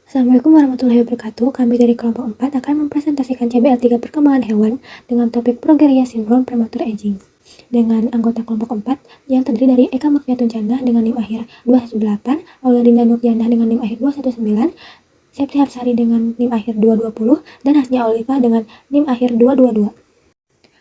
Assalamualaikum warahmatullahi wabarakatuh. Kami dari kelompok 4 akan mempresentasikan CBL3 perkembangan hewan dengan topik Progeria Syndrome Premature Aging. Dengan anggota kelompok 4 yang terdiri dari Eka Mukmiatun Candah dengan NIM akhir 218, Auladinda Nurjandah dengan NIM akhir 219, Septi Hapsari dengan NIM akhir 220, dan Hasnia Oliva dengan NIM akhir 222.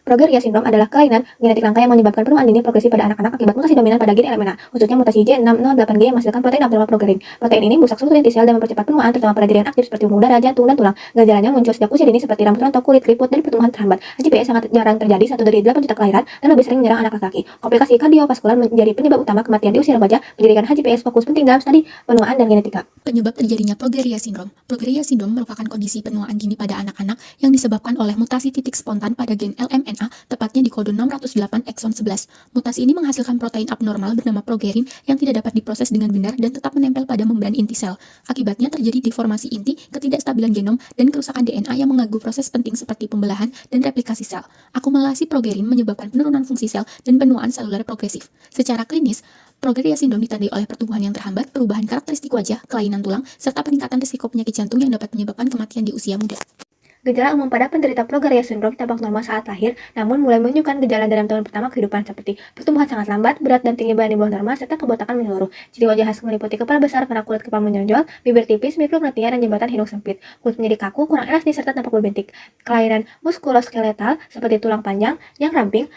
Progeria syndrome adalah kelainan genetik langka yang menyebabkan penuaan dini progresif pada anak-anak akibat mutasi dominan pada gen LMNA, khususnya mutasi J608G yang menghasilkan protein abnormal progerin. Protein ini merusak struktur inti sel dan mempercepat penuaan, terutama pada jaringan aktif seperti pembuluh darah, jantung, dan tulang. Gejalanya muncul sejak usia dini seperti rambut rontok, kulit keriput, dan pertumbuhan terhambat. HJPS sangat jarang terjadi, 1 dari 8 juta kelahiran, dan lebih sering menyerang anak laki-laki. Komplikasi kardiovaskular menjadi penyebab utama kematian di usia remaja, menjadikan HJPS fokus penting dalam studi penuaan dan genetika. Penyebab terjadinya progeria syndrome. Progeria syndrome merupakan kondisi penuaan dini pada anak-anak yang disebabkan oleh mutasi titik spontan pada gen LMNA, tepatnya di kode 608 ekson 11. Mutasi ini menghasilkan protein abnormal bernama progerin yang tidak dapat diproses dengan benar dan tetap menempel pada membran inti sel. Akibatnya terjadi deformasi inti, ketidakstabilan genom, dan kerusakan DNA yang mengganggu proses penting seperti pembelahan dan replikasi sel. Akumulasi progerin menyebabkan penurunan fungsi sel dan penuaan seluler progresif. Secara klinis, progeria syndrome ditandai oleh pertumbuhan yang terhambat, perubahan karakteristik wajah, kelainan tulang, serta peningkatan risiko penyakit jantung yang dapat menyebabkan kematian di usia muda. Gejala umum pada penderita progeria syndrome tampak normal saat lahir, namun mulai menunjukkan gejala dalam tahun pertama kehidupan seperti pertumbuhan sangat lambat, berat dan tinggi badan di bawah normal, serta kebotakan menyeluruh. Ciri wajah khas meliputi kepala besar karena kulit kepala menonjol, bibir tipis, mikrognatia, dan jembatan hidung sempit. Kulit menjadi kaku, kurang elastis, serta tampak berbentik. Kelainan muskuloskeletal seperti tulang panjang yang ramping,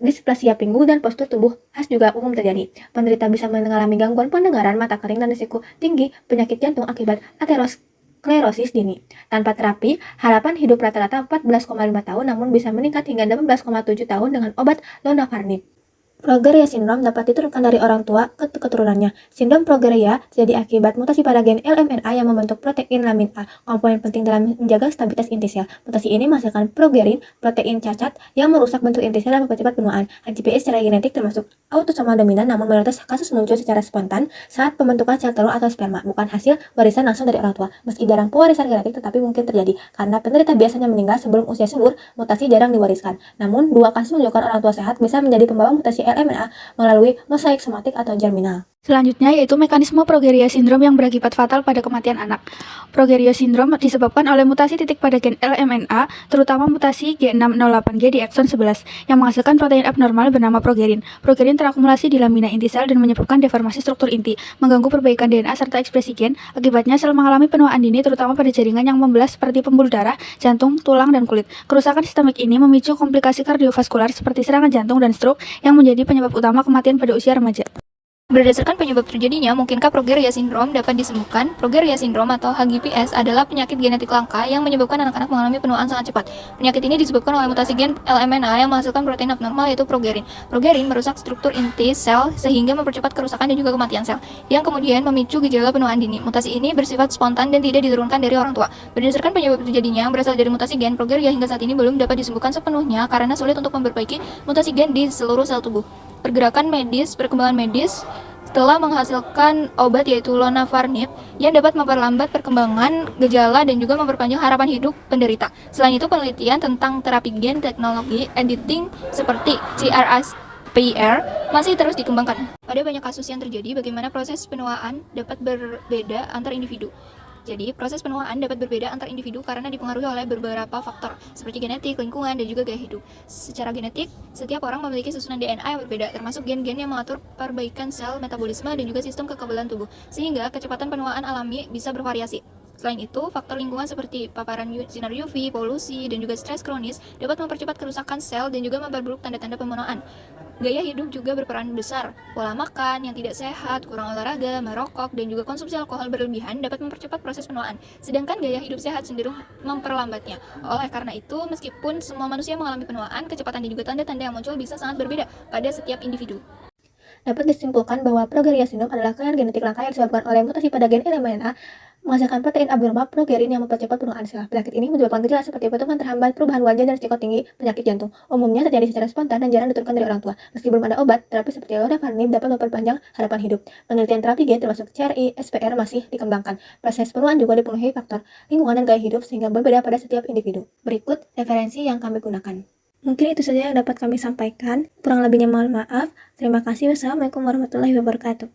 displasia pinggul, dan postur tubuh khas juga umum terjadi. Penderita bisa mengalami gangguan pendengaran, mata kering, dan risiko tinggi penyakit jantung akibat aterosklerosis dini. Tanpa terapi, harapan hidup rata-rata 14,5 tahun, namun bisa meningkat hingga 18,7 tahun dengan obat lonafarnib. Progeria syndrome dapat diturunkan dari orang tua ke keturunannya. Sindrom progeria terjadi akibat mutasi pada gen LMNA yang membentuk protein lamin A, komponen penting dalam menjaga stabilitas inti sel. Mutasi ini menghasilkan progerin, protein cacat yang merusak bentuk inti sel dan mempercepat penuaan. HJPS secara genetik termasuk autosomal dominan, namun mayoritas kasus muncul secara spontan saat pembentukan sel telur atau sperma, bukan hasil warisan langsung dari orang tua. Meski jarang pewarisan genetik tetapi mungkin terjadi, karena penderita biasanya meninggal sebelum usia subur, mutasi jarang diwariskan. Namun, 2 kasus menunjukkan orang tua sehat bisa menjadi pembawa mutasi LMNA melalui mosaik somatik atau germinal. Selanjutnya yaitu mekanisme progeria syndrome yang berakibat fatal pada kematian anak. Progeria syndrome disebabkan oleh mutasi titik pada gen LMNA, terutama mutasi G608G di ekson 11, yang menghasilkan protein abnormal bernama progerin. Progerin terakumulasi di lamina inti sel dan menyebabkan deformasi struktur inti, mengganggu perbaikan DNA serta ekspresi gen. Akibatnya sel mengalami penuaan dini terutama pada jaringan yang membelah seperti pembuluh darah, jantung, tulang, dan kulit. Kerusakan sistemik ini memicu komplikasi kardiovaskular seperti serangan jantung dan stroke yang menjadi penyebab utama kematian pada usia remaja. Berdasarkan penyebab terjadinya, mungkinkah progeria syndrome dapat disembuhkan? Progeria syndrome atau HGPS adalah penyakit genetik langka yang menyebabkan anak-anak mengalami penuaan sangat cepat. Penyakit ini disebabkan oleh mutasi gen LMNA yang menghasilkan protein abnormal yaitu progerin. Progerin merusak struktur inti sel sehingga mempercepat kerusakan dan juga kematian sel, yang kemudian memicu gejala penuaan dini. Mutasi ini bersifat spontan dan tidak diturunkan dari orang tua. Berdasarkan penyebab terjadinya yang berasal dari mutasi gen, progeria hingga saat ini belum dapat disembuhkan sepenuhnya karena sulit untuk memperbaiki mutasi gen di seluruh sel tubuh. Perkembangan medis telah menghasilkan obat yaitu lonafarnib yang dapat memperlambat perkembangan gejala dan juga memperpanjang harapan hidup penderita. Selain itu, penelitian tentang terapi gen teknologi editing seperti CRISPR masih terus dikembangkan. Ada banyak kasus yang terjadi bagaimana proses penuaan dapat berbeda antar individu. Jadi, proses penuaan dapat berbeda antar individu karena dipengaruhi oleh beberapa faktor, seperti genetik, lingkungan, dan juga gaya hidup. Secara genetik, setiap orang memiliki susunan DNA yang berbeda, termasuk gen-gen yang mengatur perbaikan sel, metabolisme, dan juga sistem kekebalan tubuh, sehingga kecepatan penuaan alami bisa bervariasi. Selain itu, faktor lingkungan seperti paparan sinar UV, polusi, dan juga stres kronis dapat mempercepat kerusakan sel dan juga memperburuk tanda-tanda penuaan. Gaya hidup juga berperan besar. Pola makan yang tidak sehat, kurang olahraga, merokok, dan juga konsumsi alkohol berlebihan dapat mempercepat proses penuaan. Sedangkan gaya hidup sehat cenderung memperlambatnya. Oleh karena itu, meskipun semua manusia mengalami penuaan, kecepatan dan juga tanda-tanda yang muncul bisa sangat berbeda pada setiap individu. Dapat disimpulkan bahwa progeria syndrome adalah kelainan genetik langka yang disebabkan oleh mutasi pada gen LMNA menghasilkan protein abnormal progerin yang mempercepat penuaan sel. Penyakit ini menyebabkan gejala seperti pertumbuhan terhambat, perubahan wajah, dan risiko tinggi penyakit jantung. Umumnya terjadi secara spontan dan jarang diturunkan dari orang tua. Meski belum ada obat, terapi seperti lonafarnib dapat memperpanjang harapan hidup. Penelitian terapi gen termasuk CRISPR masih dikembangkan. Proses penuaan juga dipenuhi faktor lingkungan dan gaya hidup sehingga berbeda pada setiap individu. Berikut referensi yang kami gunakan. Mungkin itu saja yang dapat kami sampaikan. Kurang lebihnya mohon maaf. Terima kasih. Wassalamualaikum warahmatullahi wabarakatuh.